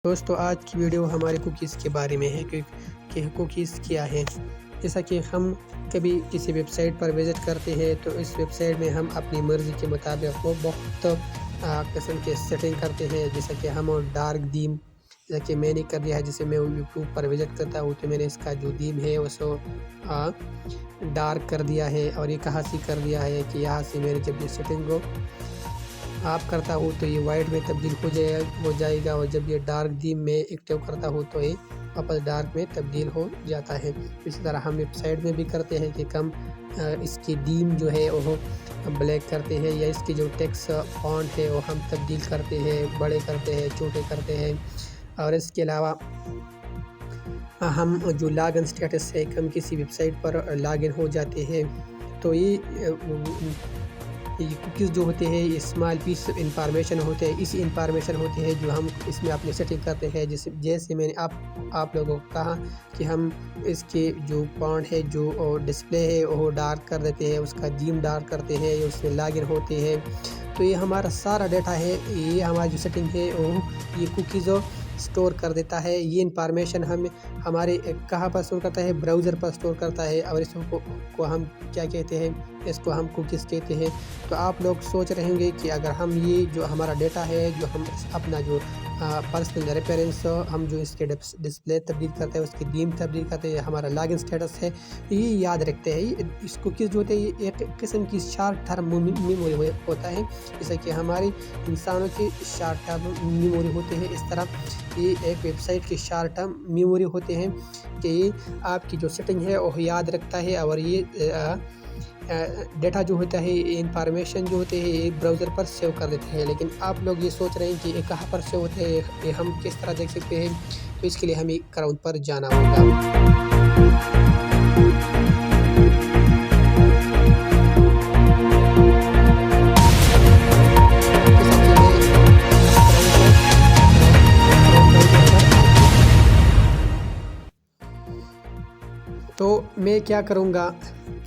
दोस्तों, आज की वीडियो हमारे कुकीज़ के बारे में है कि कुकीज़ क्या है। जैसा कि हम कभी किसी वेबसाइट पर विज़िट करते हैं तो इस वेबसाइट में हम अपनी मर्ज़ी के मुताबिक वो बहुत किस्म के सेटिंग करते हैं। जैसा कि हम डार्क थीम, जैसा कि मैंने कर दिया है। जैसे मैं यूट्यूब पर विज़िट करता हूँ तो मैंने इसका जो थीम है उसको डार्क कर दिया है। और ये कहाँ से कर दिया है कि यहाँ से मैंने जब ये सेटिंग को आप करता हूँ तो ये वाइट में तब्दील हो जाएगा, और जब ये डार्क थीम में एक्टिव करता हूँ तो ये वापस डार्क में तब्दील हो जाता है। इसी तरह हम वेबसाइट में भी करते हैं कि कम इसकी थीम जो है वो ब्लैक करते हैं, या इसकी जो टेक्स्ट फॉन्ट है वो हम तब्दील करते हैं, बड़े करते हैं, छोटे करते हैं। और इसके अलावा हम जो लॉगिन स्टेटस है, हम किसी वेबसाइट पर लॉगिन हो जाते हैं तो ये कुकीज़ जो होते हैं ये स्मॉल पीस इंफॉर्मेशन होते हैं। इसी इंफॉर्मेशन होती है जो हम इसमें अपनी सेटिंग करते हैं। जैसे मैंने आप लोगों को कहा कि हम इसके जो फॉन्ट है, जो डिस्प्ले है वो डार्क कर देते हैं, उसका थीम डार्क करते हैं, उसमें लॉगिन होते हैं। तो ये हमारा सारा डाटा है, ये हमारी जो सेटिंग है वो ये कुकीज़ स्टोर कर देता है। ये इंफॉर्मेशन हम हमारे कहाँ पर स्टोर करता है, ब्राउज़र पर स्टोर करता है। और इसको हम क्या कहते हैं, इसको हम कुकीज़ कहते हैं। तो आप लोग सोच रहे होंगे कि अगर हम ये जो हमारा डाटा है, जो हम अपना जो पर्सनल रेफरेंस हम जो इसके डिस्प्ले तब्दील करते हैं, उसकी थीम तब्दील करते हैं, हमारा लॉगिन स्टेटस है, ये याद रखते हैं। इस कुकीज़ जो होते हैं ये एक किस्म की शॉर्ट टर्म मेमोरी होता है, जैसे कि हमारी इंसानों की शॉर्ट टर्म मेमोरी होते हैं। इस तरह ये एक वेबसाइट की शॉर्ट टर्म मेमोरी होते हैं कि ये आपकी जो सेटिंग है वो याद रखता है। और ये डेटा जो होता है, इंफॉर्मेशन जो होते हैं, ये ब्राउज़र पर सेव कर देते हैं। लेकिन आप लोग ये सोच रहे हैं कि ये कहाँ पर सेव होते हैं, ये हम किस तरह देख सकते हैं। तो इसके लिए हमें क्राउन पर जाना होगा। तो मैं क्या करूँगा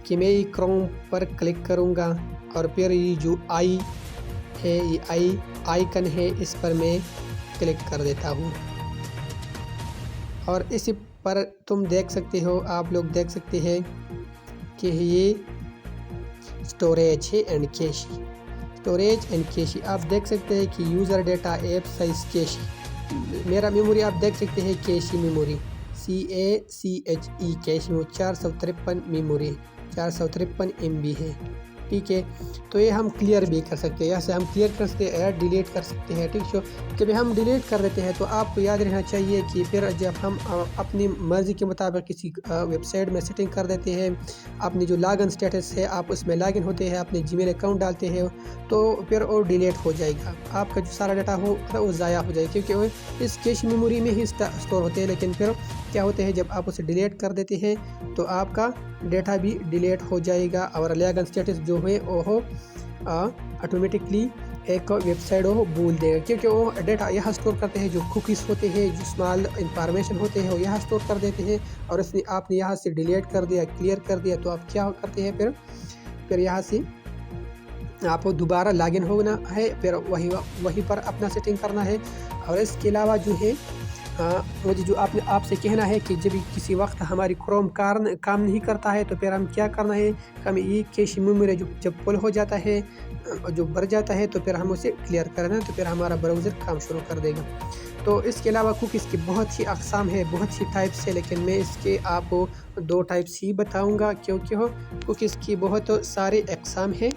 कि मैं ये क्रोम पर क्लिक करूँगा, और फिर ये जो आई है, ये आइकन है, इस पर मैं क्लिक कर देता हूँ। और इस पर तुम देख सकते हो, आप लोग देख सकते हैं कि ये स्टोरेज है एंड कैशी। स्टोरेज एंड कैशी आप देख सकते हैं कि यूज़र डाटा ऐप साइज कैशी। मेरा मेमोरी आप देख सकते हैं, कैशी मेमोरी CACHE कैशी में 453 मेमोरी 453 MB है। ठीक है, तो ये हम क्लियर भी कर सकते हैं, यहाँ से हम क्लियर कर सकते हैं, डिलीट कर सकते हैं। ठीक है, कभी हम डिलीट कर देते हैं तो आपको याद रहना चाहिए कि फिर जब हम अपनी मर्ज़ी के मुताबिक किसी वेबसाइट में सेटिंग कर देते हैं, अपनी जो लॉगिन स्टेटस है आप उसमें लॉगिन होते हैं, अपने जीमेल अकाउंट डालते हैं, तो फिर वो डिलीट हो जाएगा। आपका जो सारा डाटा हो वो ज़ाया हो जाएगा, क्योंकि वो इस कैश मेमोरी में ही स्टोर होते हैं। लेकिन फिर क्या होते हैं, जब आप उसे डिलीट कर देते हैं तो आपका डाटा भी डिलीट हो जाएगा, और लॉगिन स्टेटस जो है वो ऑटोमेटिकली एक वेबसाइट वो भूल देगा, क्योंकि वो डाटा यहाँ स्टोर करते हैं। जो कुकीज़ होते हैं, जो स्मॉल इंफॉर्मेशन होते हैं, वो यहाँ स्टोर कर देते हैं। और इसने आपने यहाँ से डिलीट कर दिया, क्लियर कर दिया, तो आप क्या करते हैं, फिर यहाँ से आपको दोबारा लॉगिन होना है, फिर वहीं पर अपना सेटिंग करना है। और इसके अलावा जो है मुझे जो आपसे कहना है कि जब किसी वक्त हमारी क्रोम काम नहीं करता है तो फिर हम क्या करना है, हम ये कैश मेमोरी जब फुल हो जाता है, जो भर जाता है, तो फिर हम उसे क्लियर करना है, तो फिर हमारा ब्राउज़र काम शुरू कर देगा। तो इसके अलावा कुकीज़ की बहुत सी अक़साम है, बहुत सी टाइप्स है, लेकिन मैं इसके आपको 2 टाइप्स ही बताऊँगा, क्योंकि कुकीज़ की बहुत सारे अक़साम है,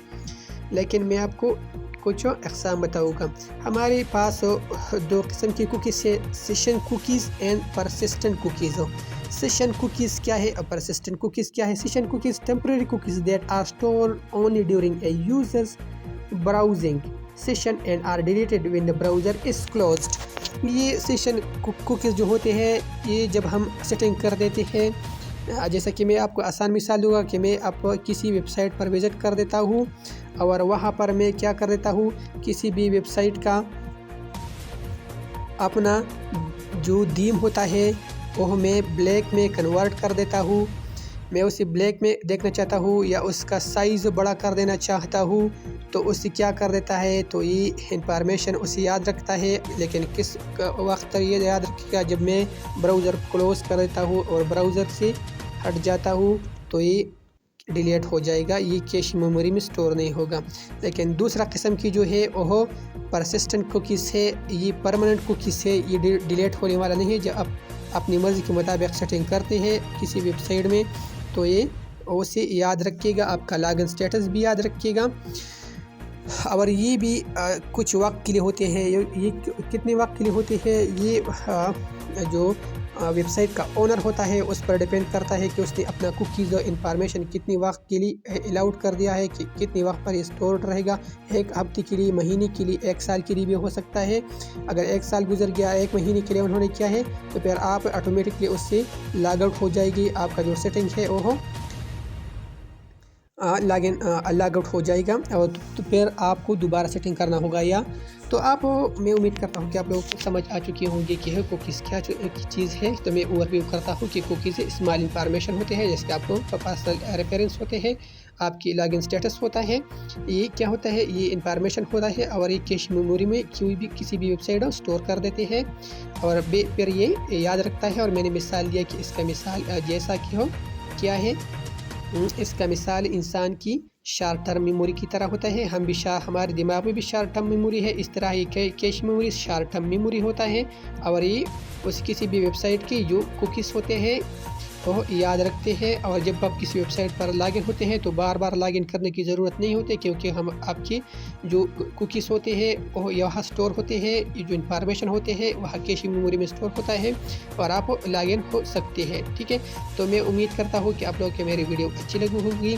लेकिन मैं आपको कुछ अक़साम बताऊँगा। हमारे पास 2 किस्म की कुकीज़ है, session cookies and persistent cookies. Session cookies क्या है और परसिस्टेंट कुकीज़ क्या है? Session cookies temporary cookies that are stored only during a user's browsing session and are deleted when the browser is closed. ये session cookies जो होते हैं, ये जब हम सेटिंग कर देते हैं, जैसा कि मैं आपको आसान मिसाल दूंगा कि मैं आप किसी वेबसाइट पर विज़िट कर देता हूँ, और वहाँ पर मैं क्या कर देता हूँ, किसी भी वेबसाइट का अपना जो थीम होता है वो मैं ब्लैक में कन्वर्ट कर देता हूँ, मैं उसे ब्लैक में देखना चाहता हूँ या उसका साइज़ बड़ा कर देना चाहता हूँ, तो उससे क्या कर देता है, तो ये इंफॉर्मेशन उसे याद रखता है। लेकिन किस वक्त ये याद रखेगा, जब मैं ब्राउज़र क्लोज़ कर देता हूँ और ब्राउज़र से हट जाता हूँ तो ये डिलीट हो जाएगा, ये कैश मेमोरी में स्टोर नहीं होगा। लेकिन दूसरा किस्म की जो है वह परसिस्टेंट कुकीज़ है, ये परमानेंट कुकीज़ है, ये डिलीट होने वाला नहीं है। जब आप अपनी मर्ज़ी के मुताबिक सेटिंग करते हैं किसी वेबसाइट में तो ये उसे याद रखिएगा, आपका लॉगिन स्टेटस भी याद रखिएगा। और ये भी कुछ वक्त के लिए होते हैं। ये कितने वक्त के लिए होते हैं, ये जो वेबसाइट का ओनर होता है उस पर डिपेंड करता है कि उसने अपना कुकीज़ और इंफॉर्मेशन कितनी वक्त के लिए अलाउड कर दिया है, कि कितने वक्त पर ये स्टोर रहेगा। एक हफ्ते के लिए, महीने के लिए, एक साल के लिए भी हो सकता है। अगर एक साल गुजर गया, एक महीने के लिए उन्होंने किया है, तो फिर आप ऑटोमेटिकली उससे लॉग आउट हो जाएगी। आपका जो सेटिंग है वो लॉगिन लॉग आउट हो जाएगा और तो फिर आपको दोबारा सेटिंग करना होगा। या तो आप, मैं उम्मीद करता हूँ कि आप लोगों को समझ आ चुकी होंगी कि कुकीज़ क्या चीज़ है। तो मैं ओवरव्यू करता हूँ कि कुकीज़ स्मॉल इंफॉर्मेशन होते हैं, जैसे आपको पर्सनल रेफरेंस होते हैं, आपकी लॉगिन स्टेटस होता है, ये क्या होता है, ये इंफॉर्मेशन होता है। और ये कैश मेमोरी में कोई भी किसी भी वेबसाइट को स्टोर कर देते हैं और फिर ये याद रखता है। और मैंने मिसाल दिया कि इसका मिसाल जैसा कि हो क्या है, इसका मिसाल इंसान की शॉर्ट टर्म मेमोरी की तरह होता है। हमारे दिमाग में भी शॉर्ट टर्म मेमोरी है, इस तरह ये cache memory short term memory होता है। और ये उस किसी भी वेबसाइट के जो कुकीज़ होते हैं वो याद रखते हैं। और जब आप किसी वेबसाइट पर लॉगिन होते हैं तो बार बार लॉगिन करने की ज़रूरत नहीं होती, क्योंकि हम आपके जो कुकीज़ होते हैं वो यहाँ स्टोर होते हैं, ये जो इंफॉर्मेशन होते हैं वहाँ कैश मेमोरी में स्टोर होता है और आप लॉगिन हो सकते हैं। ठीक है, तो मैं उम्मीद करता हूँ कि आप लोगों को मेरी वीडियो अच्छी लगी होगी।